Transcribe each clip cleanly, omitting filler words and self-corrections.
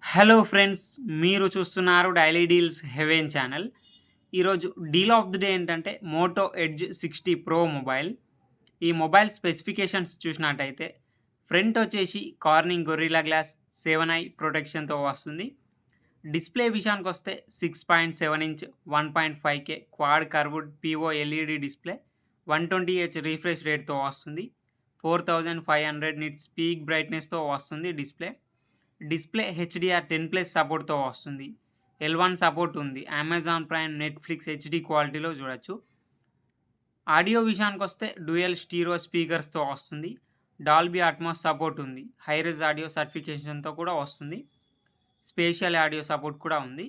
Hello friends, మీరు చూస్తున్నారు daily deals haven channel. ఈరోజు డీల్ ఆఫ్ ది డే ఏంటంటే మోటో ఎడ్జ్ 60 ప్రో మొబైల్. ఈ మొబైల్ స్పెసిఫికేషన్స్ చూసినట్టయితే ఫ్రంట్ వచ్చేసి కార్నింగ్ గొరిల్లా గ్లాస్ 7i ప్రొటెక్షన్‌తో వస్తుంది. డిస్‌ప్లే విషయానికొస్తే 6.7 inch 1.5K quad curved PO LED display 120హెచ్ refresh రేట్‌తో వస్తుంది. 4500 నిట్స్ పీక్ బ్రైట్‌నెస్‌తో వస్తుంది డిస్‌ప్లే. డిస్‌ప్లే హెచ్‌డీఆర్ 10+ సపోర్ట్‌తో వస్తుంది. L1 సపోర్ట్ ఉంది. అమెజాన్ ప్రైమ్, నెట్‌ఫ్లిక్స్ హెచ్‌డీ క్వాలిటీలో చూడొచ్చు. ఆడియో విషయానికొస్తే డ్యూయల్ స్టీరియో స్పీకర్స్‌తో వస్తుంది. డాల్బీ అట్మాస్ సపోర్ట్ ఉంది. హై రిజ్ ఆడియో సర్టిఫికేషన్‌తో కూడా వస్తుంది. స్పేషియల్ ఆడియో సపోర్ట్ కూడా ఉంది.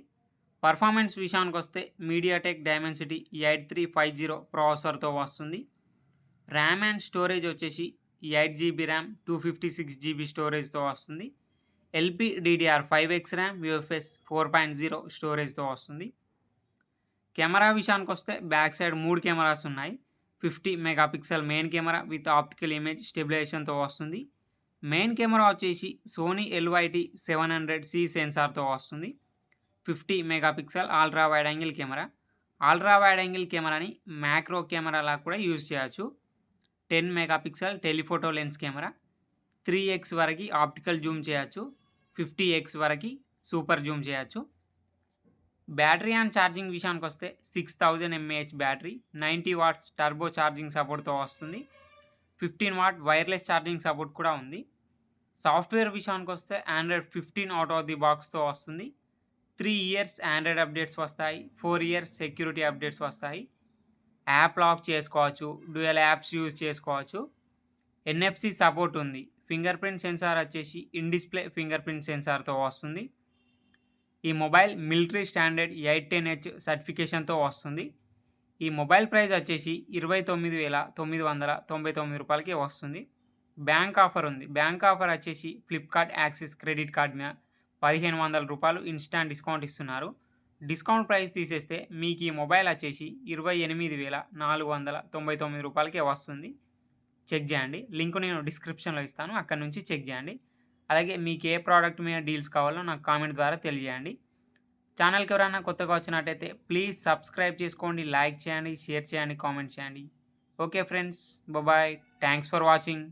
పర్ఫార్మెన్స్ విషయానికొస్తే మీడియాటెక్ డైమెన్సిటీ 8350 ప్రాసెసర్‌తో వస్తుంది. ర్యామ్ అండ్ స్టోరేజ్ వచ్చేసి 8 జీబీ ర్యామ్, 256 జీబీ స్టోరేజ్‌తో వస్తుంది. LPDDR5X ర్యామ్, UFS 4.0 స్టోరేజ్‌తో వస్తుంది. కెమెరా విషయానికొస్తే బ్యాక్ సైడ్ 3 కెమెరాస్ ఉన్నాయి. 50 megapixel main camera with optical image స్టెబిలైజేషన్‌తో వస్తుంది. మెయిన్ కెమెరా వచ్చేసి సోనీ LYT 700C సెన్సార్‌తో వస్తుంది. 50 megapixel ultra wide angle camera. Ultra wide angle కెమెరాని మ్యాక్రో కెమెరాలా కూడా యూజ్ చేయొచ్చు. 10 megapixel telephoto lens camera. 3x వరకి ఆప్టికల్ జూమ్ చేయొచ్చు. 50x వరకి సూపర్ జూమ్ చేయొచ్చు. బ్యాటరీ అండ్ ఛార్జింగ్ విషయానికొస్తే 6000 mAh battery, 90 watts turbo charging సపోర్ట్‌తో వస్తుంది. 15 వాట్ వైర్లెస్ ఛార్జింగ్ సపోర్ట్ కూడా ఉంది. సాఫ్ట్‌వేర్ విషయానికొస్తే ఆండ్రాయిడ్ 15 ఔట్ ఆఫ్ ది బాక్స్‌తో వస్తుంది. 3 ఇయర్స్ ఆండ్రాయిడ్ అప్డేట్స్ వస్తాయి. 4 ఇయర్స్ సెక్యూరిటీ అప్డేట్స్ వస్తాయి. యాప్ లాక్ చేసుకోవచ్చు. డ్యూయల్ యాప్స్ యూజ్ చేసుకోవచ్చు. NFC సపోర్ట్ ఉంది. ఫింగర్ ప్రింట్ సెన్సార్ వచ్చేసి ఇన్ డిస్‌ప్లే ఫింగర్ ప్రింట్ సెన్సార్‌తో వస్తుంది. ఈ మొబైల్ మిలిటరీ స్టాండర్డ్ 810H సర్టిఫికేషన్‌తో వస్తుంది. ఈ మొబైల్ ప్రైస్ వచ్చేసి రూ. 29,999కే వస్తుంది. బ్యాంక్ ఆఫర్ ఉంది. బ్యాంక్ ఆఫర్ వచ్చేసి ఫ్లిప్‌కార్ట్ యాక్సిస్ క్రెడిట్ కార్డ్ మీద రూ. 1500 ఇన్‌స్టాంట్ డిస్కౌంట్ ఇస్తున్నారు. డిస్కౌంట్ ప్రైస్ తీసేస్తే మీకు ఈ మొబైల్ వచ్చేసి రూ. 28,499కే వస్తుంది. చెక్ చేయండి. లింక్ నేను డిస్క్రిప్షన్‌లో ఇస్తాను. అక్కడి నుంచి చెక్ చేయండి. అలాగే మీకు ఏ ప్రోడక్ట్ మీద డీల్స్ కావాలో నాకు కామెంట్ ద్వారా తెలియజేయండి. ఛానల్‌కి ఎవరైనా కొత్తగా వచ్చినట్టయితే ప్లీజ్ సబ్స్క్రైబ్ చేసుకోండి, లైక్ చేయండి, షేర్ చేయండి, కామెంట్ చేయండి. Okay friends, bye. Thanks for watching.